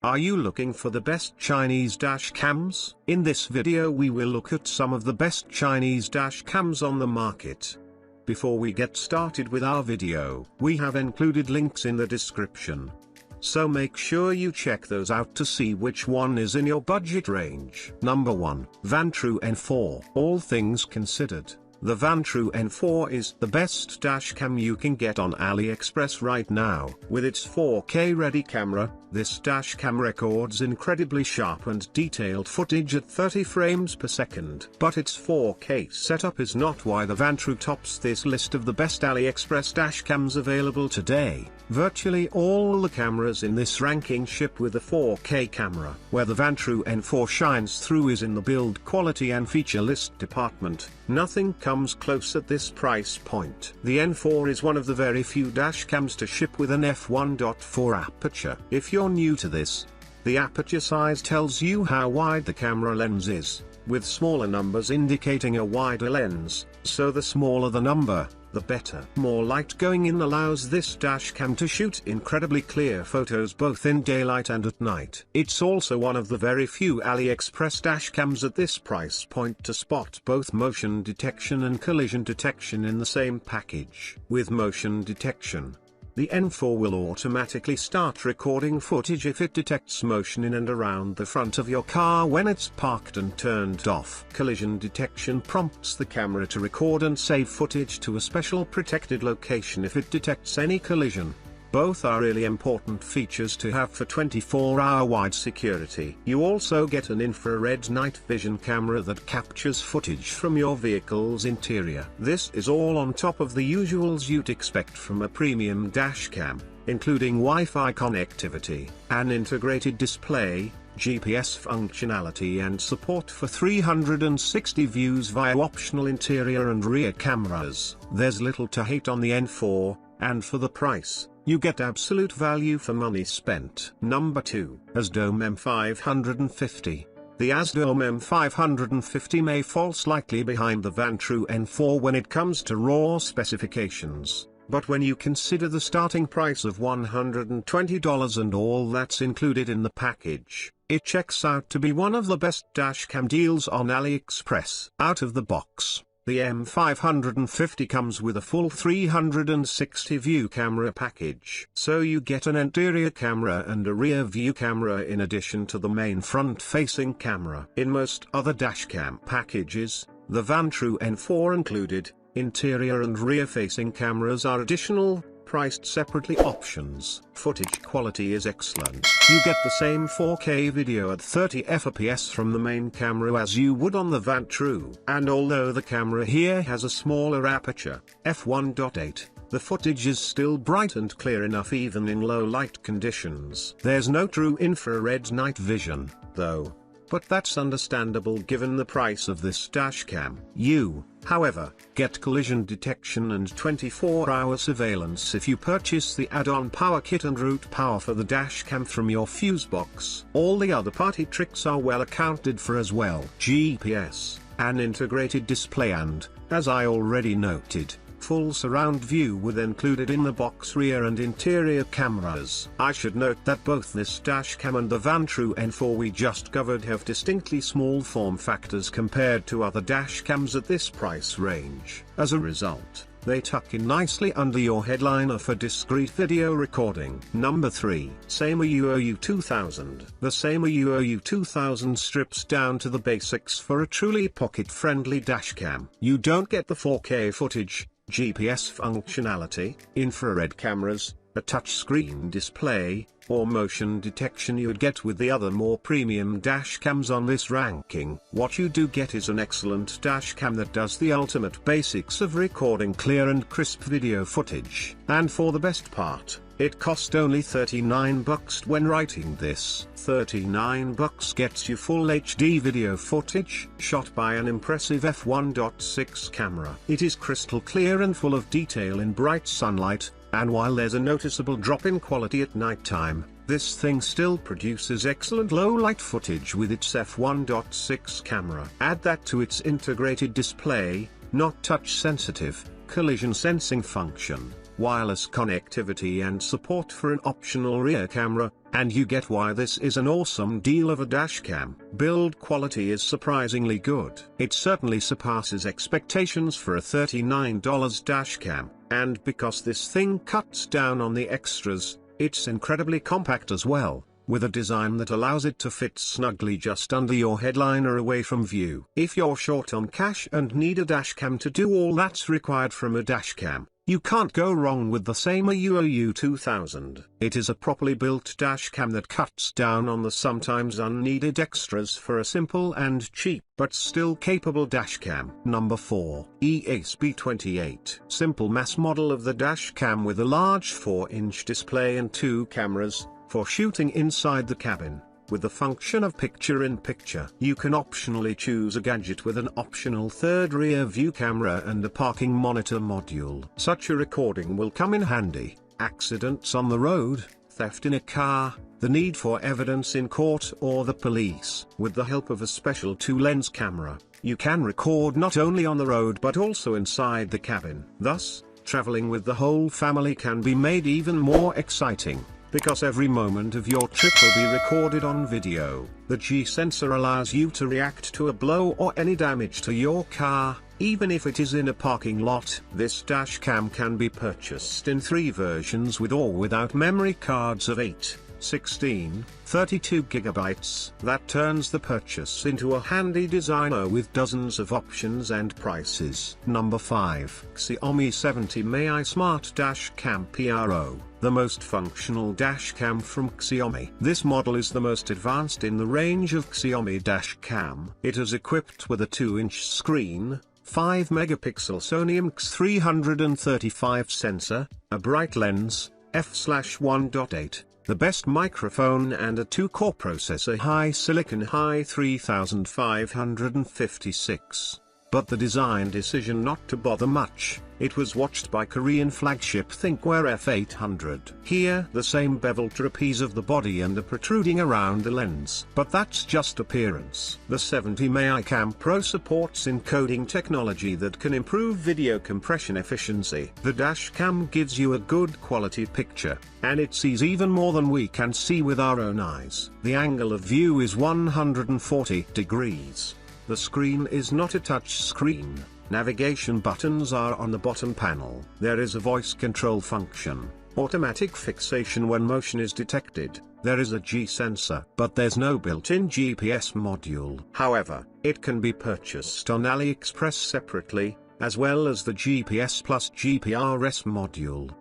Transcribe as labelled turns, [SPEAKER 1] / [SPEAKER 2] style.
[SPEAKER 1] Are you looking for the best Chinese dash cams? In this video we will look at some of the best Chinese dash cams on the market. Before we get started with our video, we have included links in the description. So make sure you check those out to see which one is in your budget range. Number 1. Vantrue N4. All things considered, the Vantrue N4 is the best dashcam you can get on Aliexpress right now. With its 4K ready camera, this dashcam records incredibly sharp and detailed footage at 30 frames per second. But its 4K setup is not why the Vantrue tops this list of the best Aliexpress dashcams available today. Virtually all the cameras in this ranking ship with a 4K camera. Where the Vantrue N4 shines through is in the build quality and feature list department. Nothing comes close at this price point. The N4 is one of the very few dashcams to ship with an f1.4 aperture. If you're new to this, the aperture size tells you how wide the camera lens is, with smaller numbers indicating a wider lens, so the smaller the number, the better. More light going in allows this dashcam to shoot incredibly clear photos both in daylight and at night. It's also one of the very few AliExpress dashcams at this price point to spot both motion detection and collision detection in the same package. With motion detection, the N4 will automatically start recording footage if it detects motion in and around the front of your car when it's parked and turned off. Collision detection prompts the camera to record and save footage to a special protected location if it detects any collision. Both are really important features to have for 24-hour wide security. You also get an infrared night vision camera that captures footage from your vehicle's interior. This is all on top of the usuals you'd expect from a premium dashcam, including Wi-Fi connectivity, an integrated display, GPS functionality and support for 360 views via optional interior and rear cameras. There's little to hate on the N4, and for the price, you get absolute value for money spent. Number 2. ASDOM M550. The ASDOM M550 may fall slightly behind the Vantrue N4 when it comes to raw specifications, but when you consider the starting price of $120 and all that's included in the package, it checks out to be one of the best dashcam deals on AliExpress. Out of the box, the M550 comes with a full 360 view camera package. So you get an interior camera and a rear view camera in addition to the main front-facing camera. In most other dashcam packages, the Vantrue N4 included, interior and rear-facing cameras are additional, priced separately options. Footage quality is excellent. You get the same 4K video at 30 fps from the main camera as you would on the Vantrue. And although the camera here has a smaller aperture, f1.8, the footage is still bright and clear enough even in low light conditions. There's no true infrared night vision, though, but that's understandable given the price of this dashcam. You, however, get collision detection and 24-hour surveillance if you purchase the add-on power kit and root power for the dashcam from your fuse box. All the other party tricks are well accounted for as well. GPS, an integrated display and, as I already noted, full surround view with included in the box rear and interior cameras. I should note that both this dashcam and the Vantrue N4 we just covered have distinctly small form factors compared to other dashcams at this price range. As a result, they tuck in nicely under your headliner for discreet video recording. Number 3. Seimu 2000. The Seimu 2000 strips down to the basics for a truly pocket-friendly dashcam. You don't get the 4K footage, GPS functionality, infrared cameras, a touchscreen display, or motion detection you'd get with the other more premium dashcams on this ranking. What you do get is an excellent dashcam that does the ultimate basics of recording clear and crisp video footage. And for the best part, it cost only $39 when writing this. $39 gets you full HD video footage, shot by an impressive f1.6 camera. It is crystal clear and full of detail in bright sunlight, and while there's a noticeable drop in quality at nighttime, this thing still produces excellent low-light footage with its f1.6 camera. Add that to its integrated display, not touch-sensitive, collision sensing function, wireless connectivity and support for an optional rear camera, And you get why this is an awesome deal of a dashcam. Build quality is surprisingly good. It certainly surpasses expectations for a $39 dashcam, and because this thing cuts down on the extras, it's incredibly compact as well, with a design that allows it to fit snugly just under your headliner away from view. If you're short on cash and need a dashcam to do all that's required from a dashcam, you can't go wrong with the same AUOU 2000. It is a properly built dashcam that cuts down on the sometimes unneeded extras for a simple and cheap but still capable dashcam. Number 4. ESP28. Simple mass model of the dashcam with a large 4-inch display and 2 cameras, for shooting inside the cabin. With the function of picture-in-picture. You can optionally choose a gadget with an optional third rear view camera and a parking monitor module. Such a recording will come in handy. Accidents on the road, theft in a car, the need for evidence in court or the police. With the help of a special 2-lens camera, you can record not only on the road but also inside the cabin. Thus, traveling with the whole family can be made even more exciting, because every moment of your trip will be recorded on video. The G-sensor allows you to react to a blow or any damage to your car, even if it is in a parking lot. This dashcam can be purchased in 3 versions with or without memory cards of 8, 16, 32 gigabytes. That turns the purchase into a handy designer with dozens of options and prices. Number 5. Xiaomi 70 Mi Smart Dashcam Pro. The most functional dashcam from Xiaomi. This model is the most advanced in the range of Xiaomi dashcam. It is equipped with a 2-inch screen, 5-megapixel Sony IMX335 sensor, a bright lens, f/1.8, the best microphone and a 2-core processor HiSilicon Hi3556. But the design decision not to bother much. It was watched by Korean flagship Thinkware F800. Here, the same bevel trapeze of the body and the protruding around the lens. But that's just appearance. The 70 Mi Cam Pro supports encoding technology that can improve video compression efficiency. The dashcam gives you a good quality picture, and it sees even more than we can see with our own eyes. The angle of view is 140 degrees. The screen is not a touch screen. Navigation buttons are on the bottom panel. There is a voice control function, automatic fixation when motion is detected. There is a G-sensor, but there's no built-in GPS module. However, it can be purchased on Aliexpress separately, as well as the GPS plus GPRS module.